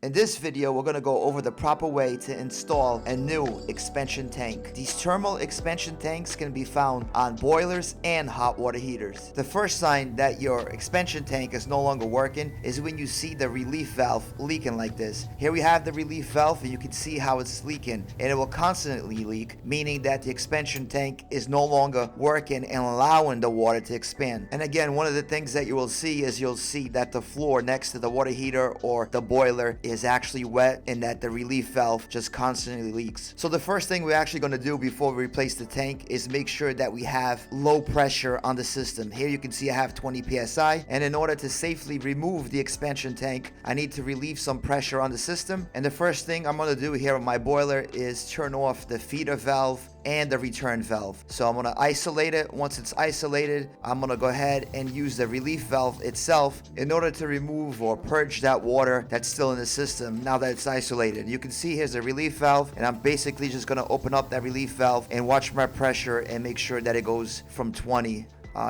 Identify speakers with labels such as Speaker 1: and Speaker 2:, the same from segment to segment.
Speaker 1: In this video, we're going to go over the proper way to install a new expansion tank. These thermal expansion tanks can be found on boilers and hot water heaters. The first sign that your expansion tank is no longer working is when you see the relief valve leaking like this. Here we have the relief valve and you can see how it's leaking, and it will constantly leak, meaning that the expansion tank is no longer working and allowing the water to expand. And again, one of the things that you will see is you'll see that the floor next to the water heater or the boiler is actually wet and that the relief valve just constantly leaks. So the first thing we're actually going to do before we replace the tank is make sure that we have low pressure on the system. Here you can see I have 20 psi, and in order to safely remove the expansion tank, I need to relieve some pressure on the system. And the first thing I'm going to do here with my boiler is turn off the feeder valve and the return valve. So I'm going to isolate it. Once it's isolated, I'm going to go ahead and use the relief valve itself in order to remove or purge that water that's still in the system now that it's isolated. You can see here's the relief valve, and I'm basically just going to open up that relief valve and watch my pressure and make sure that it goes from 20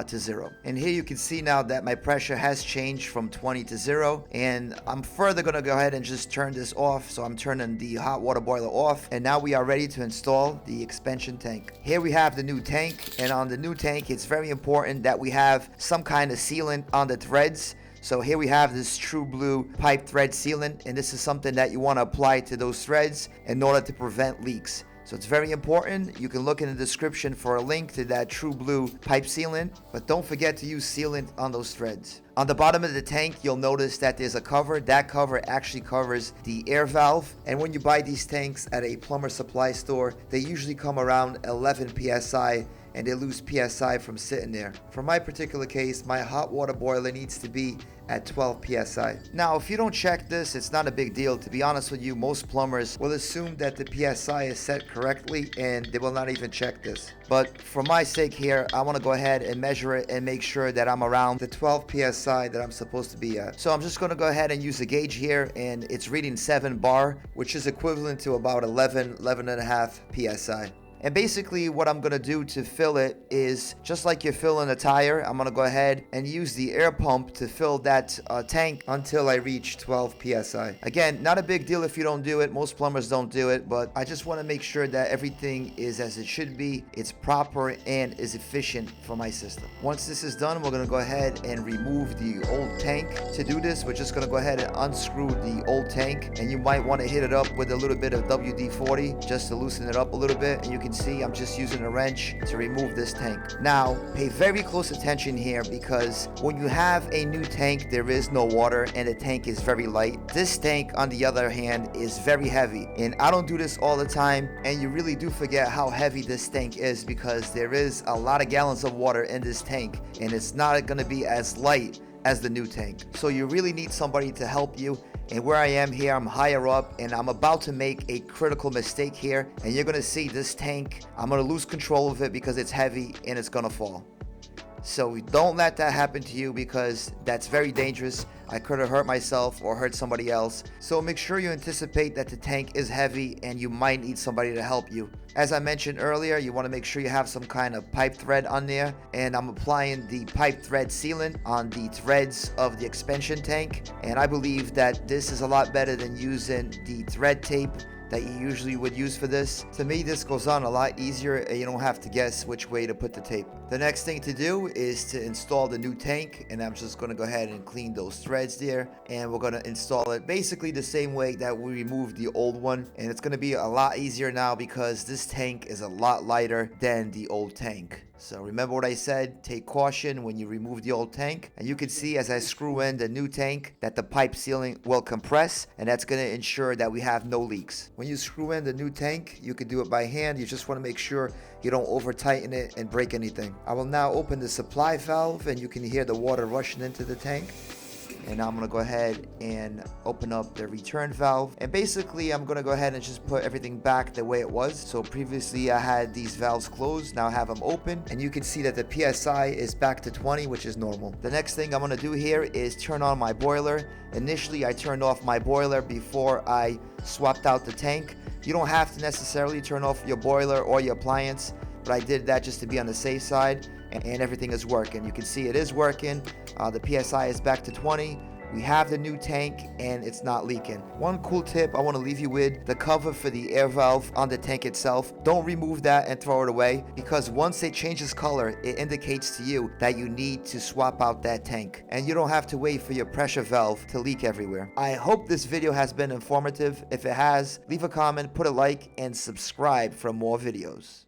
Speaker 1: to 0. And here you can see now that my pressure has changed from 20 to 0, and I'm further going to go ahead and just turn this off. So I'm turning the hot water boiler off, and now we are ready to install the expansion tank. Here we have the new tank, and on the new tank it's very important that we have some kind of sealant on the threads. So here we have this True Blue pipe thread sealant, and this is something that you want to apply to those threads in order to prevent leaks. So it's very important. You can look in the description for a link to that True Blue pipe sealant, but don't forget to use sealant on those threads. On the bottom of the tank, you'll notice that there's a cover. That cover actually covers the air valve. And when you buy these tanks at a plumber supply store, they usually come around 11 psi, and they lose psi from sitting there. For my particular case, my hot water boiler needs to be at 12 psi. Now, if you don't check this, it's not a big deal. To be honest with you, most plumbers will assume that the psi is set correctly and they will not even check this. But for my sake here, I want to go ahead and measure it and make sure that I'm around the 12 psi that I'm supposed to be at. So I'm just going to go ahead and use a gauge here, and it's reading 7 bar, which is equivalent to about 11 and a half psi. And basically what I'm going to do to fill it is just like you're filling a tire. I'm going to go ahead and use the air pump to fill that tank until I reach 12 psi. Again, not a big deal if you don't do it. Most plumbers don't do it, but I just want to make sure that everything is as it should be. It's proper and is efficient for my system. Once this is done, we're going to go ahead and remove the old tank. To do this, we're just going to go ahead and unscrew the old tank, and you might want to hit it up with a little bit of WD-40 just to loosen it up a little bit. And you can see I'm just using a wrench to remove this tank. Now, pay very close attention here, because when you have a new tank, there is no water and the tank is very light. This tank, on the other hand, is very heavy, and I don't do this all the time, and you really do forget how heavy this tank is because there is a lot of gallons of water in this tank, and it's not going to be as light as the new tank. So you really need somebody to help you. And where I am here, I'm higher up, and I'm about to make a critical mistake here, and you're gonna see this tank, I'm gonna lose control of it because it's heavy and it's gonna fall. So don't let that happen to you, because that's very dangerous. I could have hurt myself or hurt somebody else. So make sure you anticipate that the tank is heavy and you might need somebody to help you. As I mentioned earlier, you want to make sure you have some kind of pipe thread on there, and I'm applying the pipe thread sealant on the threads of the expansion tank, and I believe that this is a lot better than using the thread tape that you usually would use for this. To me, this goes on a lot easier and you don't have to guess which way to put the tape. The next thing to do is to install the new tank, and I'm just going to go ahead and clean those threads there, and we're going to install it basically the same way that we removed the old one. And it's going to be a lot easier now because this tank is a lot lighter than the old tank. So remember what I said, take caution when you remove the old tank. And you can see as I screw in the new tank that the pipe sealing will compress, and that's going to ensure that we have no leaks. When you screw in the new tank, you can do it by hand. You just want to make sure you don't over tighten it and break anything. I will now open the supply valve, and you can hear the water rushing into the tank. And now I'm going to go ahead and open up the return valve, and basically I'm going to go ahead and just put everything back the way it was. So previously I had these valves closed, now I have them open, and you can see that the PSI is back to 20, which is normal. The next thing I'm going to do here is turn on my boiler. Initially I turned off my boiler before I swapped out the tank. You don't have to necessarily turn off your boiler or your appliance, but I did that just to be on the safe side, and everything is working. You can see it is working. The PSI is back to 20. we have the new tank and it's not leaking. One cool tip I want to leave you with: the cover for the air valve on the tank itself, don't remove that and throw it away, because once it changes color, it indicates to you that you need to swap out that tank, and you don't have to wait for your pressure valve to leak everywhere. I hope this video has been informative. If it has, leave a comment, put a like, and subscribe for more videos.